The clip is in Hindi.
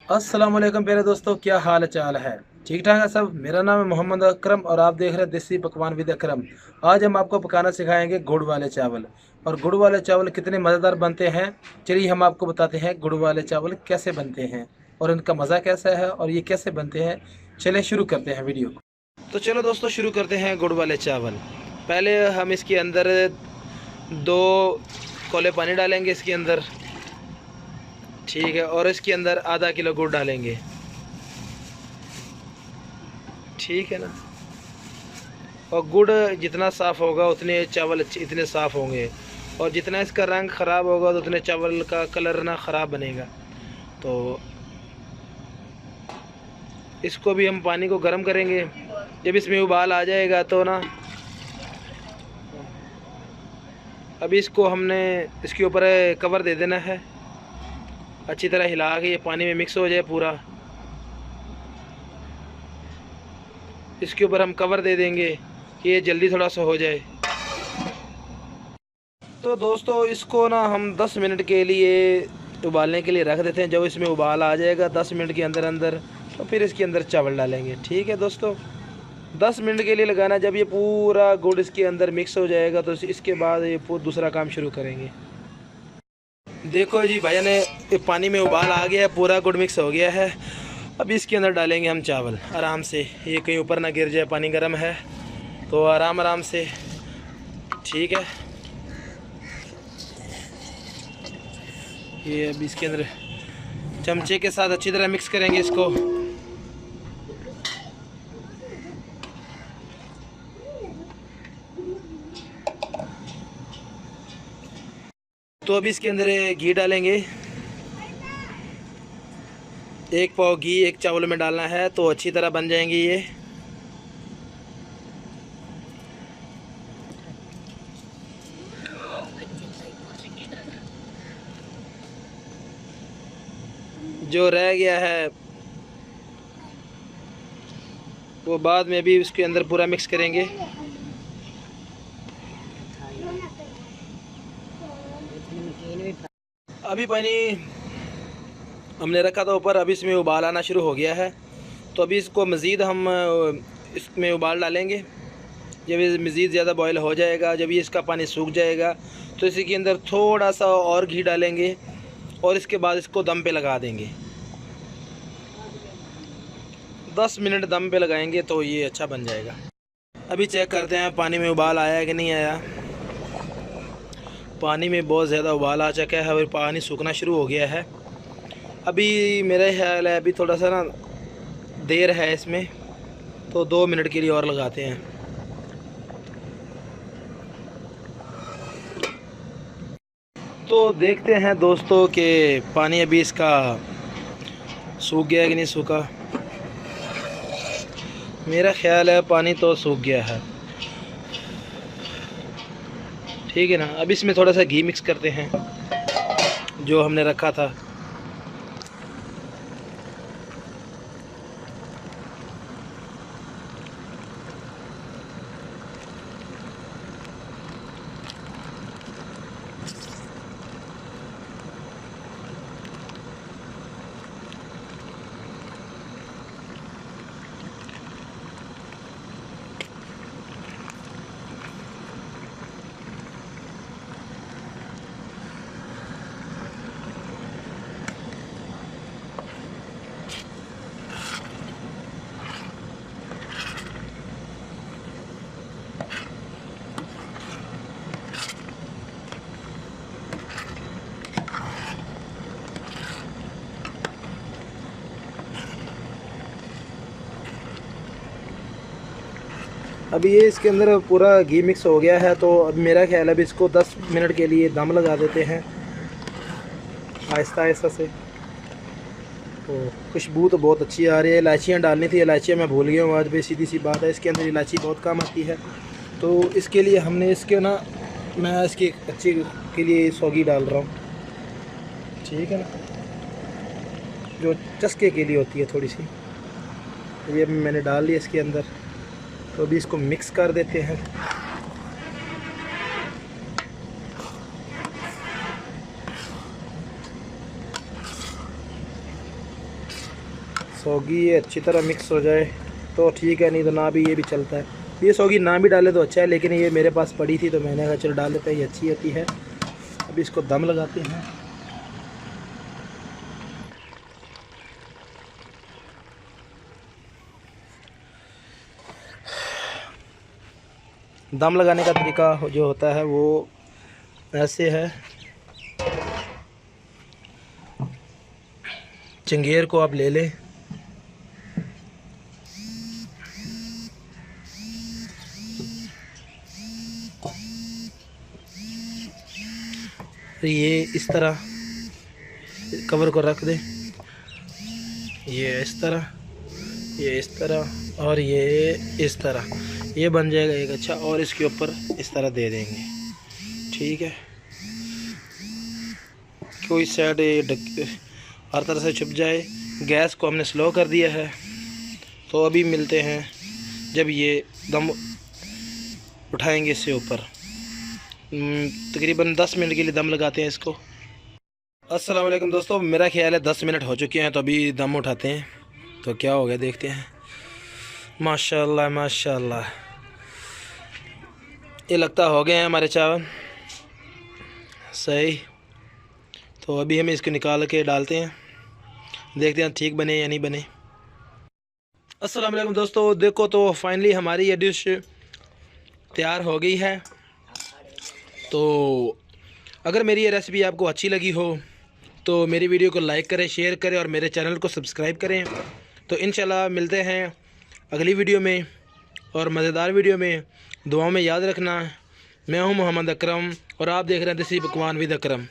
अस्सलाम वालेकुम प्यारे दोस्तों, क्या हाल चाल है। ठीक ठाक है सब। मेरा नाम है मोहम्मद अकरम और आप देख रहे हैं देसी पकवान विद अकरम। आज हम आपको पकाना सिखाएंगे गुड़ वाले चावल। और गुड़ वाले चावल कितने मज़ेदार बनते हैं, चलिए हम आपको बताते हैं गुड़ वाले चावल कैसे बनते हैं और इनका मज़ा कैसा है और ये कैसे बनते हैं। चलिए शुरू करते हैं वीडियो को। तो चलो दोस्तों शुरू करते हैं गुड़ वाले चावल। पहले हम इसके अंदर 2 कौले पानी डालेंगे इसके अंदर, ठीक है। और इसके अंदर आधा किलो गुड़ डालेंगे, ठीक है ना। और गुड़ जितना साफ़ होगा उतने चावल अच्छे इतने साफ़ होंगे, और जितना इसका रंग ख़राब होगा तो उतने चावल का कलर ना ख़राब बनेगा। तो इसको भी हम पानी को गर्म करेंगे। जब इसमें उबाल आ जाएगा तो ना, अभी इसको हमने इसके ऊपर कवर दे देना है, अच्छी तरह हिला के ये पानी में मिक्स हो जाए पूरा। इसके ऊपर हम कवर दे देंगे कि ये जल्दी थोड़ा सा हो जाए। तो दोस्तों इसको ना हम 10 मिनट के लिए उबालने के लिए रख देते हैं। जब इसमें उबाल आ जाएगा 10 मिनट के अंदर अंदर, तो फिर इसके अंदर चावल डालेंगे, ठीक है दोस्तों। 10 मिनट के लिए लगाना। जब ये पूरा गुड़ इसके अंदर मिक्स हो जाएगा तो इसके बाद ये दूसरा काम शुरू करेंगे। देखो जी भाई ने ये पानी में उबाल आ गया है, पूरा गुड़ मिक्स हो गया है। अब इसके अंदर डालेंगे हम चावल आराम से, ये कहीं ऊपर ना गिर जाए, पानी गर्म है तो आराम आराम से, ठीक है। ये अब इसके अंदर चमचे के साथ अच्छी तरह मिक्स करेंगे इसको। तो अब इसके अंदर घी डालेंगे। 1 पाव घी एक चावल में डालना है तो अच्छी तरह बन जाएंगे ये। जो रह गया है वो बाद में भी उसके अंदर पूरा मिक्स करेंगे। अभी पानी हमने रखा था ऊपर, अभी इसमें उबाल आना शुरू हो गया है। तो अभी इसको मज़ीद हम इसमें उबाल डालेंगे। जब ये मज़ीद ज़्यादा बॉयल हो जाएगा, जब ये इसका पानी सूख जाएगा तो इसी के अंदर थोड़ा सा और घी डालेंगे और इसके बाद इसको दम पे लगा देंगे। 10 मिनट दम पे लगाएंगे तो ये अच्छा बन जाएगा। अभी चेक करते हैं पानी में उबाल आया कि नहीं आया। पानी में बहुत ज़्यादा उबाल आ चुका है और पानी सूखना शुरू हो गया है। अभी मेरा ख्याल है अभी थोड़ा सा ना देर है इसमें, तो 2 मिनट के लिए और लगाते हैं। तो देखते हैं दोस्तों कि पानी अभी इसका सूख गया है कि नहीं सूखा। मेरा ख्याल है पानी तो सूख गया है, ठीक है ना। अब इसमें थोड़ा सा घी मिक्स करते हैं जो हमने रखा था। अभी ये इसके अंदर पूरा घी मिक्स हो गया है, तो अब मेरा ख्याल है अभी इसको 10 मिनट के लिए दम लगा देते हैं आहिस्ता आहिस्ता से। तो खुशबू तो बहुत अच्छी आ रही है। इलायचियाँ डालनी थी, इलायचियाँ मैं भूल गया हूँ आज भी, सीधी सी बात है। इसके अंदर इलायची बहुत काम आती है, तो इसके लिए हमने इसके ना मैं इसकी अच्छी के लिए सौगी डाल रहा हूँ, ठीक है ना, जो चस्के के लिए होती है थोड़ी सी। ये मैंने डाल लिया इसके अंदर। तो अभी इसको मिक्स कर देते हैं। सौगी ये अच्छी तरह मिक्स हो जाए तो ठीक है, नहीं तो ना भी ये भी चलता है। ये सौगी ना भी डाले तो अच्छा है, लेकिन ये मेरे पास पड़ी थी तो मैंने कहा चलो डाल देते हैं, ये अच्छी होती है। अभी इसको दम लगाते हैं। दम लगाने का तरीका जो होता है वो ऐसे है। चंगेर को आप ले लें, ये इस तरह कवर को रख दें, ये इस तरह, ये इस तरह और ये इस तरह, ये बन जाएगा एक अच्छा। और इसके ऊपर इस तरह दे देंगे, ठीक है। कोई साइड ये हर तरह से छुप जाए। गैस को हमने स्लो कर दिया है। तो अभी मिलते हैं जब ये दम उठाएंगे इससे ऊपर। तकरीबन 10 मिनट के लिए दम लगाते हैं इसको। अस्सलाम वालेकुम दोस्तों, मेरा ख्याल है 10 मिनट हो चुके हैं, तो अभी दम उठाते हैं। तो क्या हो गया देखते हैं। माशाल्लाह माशाल्लाह, ये लगता हो गए हैं हमारे चावल सही। तो अभी हम इसको निकाल के डालते हैं, देखते हैं ठीक बने या नहीं बने। अस्सलाम वालेकुम दोस्तों, देखो तो फाइनली हमारी ये डिश तैयार हो गई है। तो अगर मेरी ये रेसिपी आपको अच्छी लगी हो तो मेरी वीडियो को लाइक करें, शेयर करें और मेरे चैनल को सब्सक्राइब करें। तो इंशाल्लाह मिलते हैं अगली वीडियो में और मज़ेदार वीडियो में। दुआओं में याद रखना। मैं हूं मोहम्मद अकरम और आप देख रहे हैं देसी पकवान विद अकरम।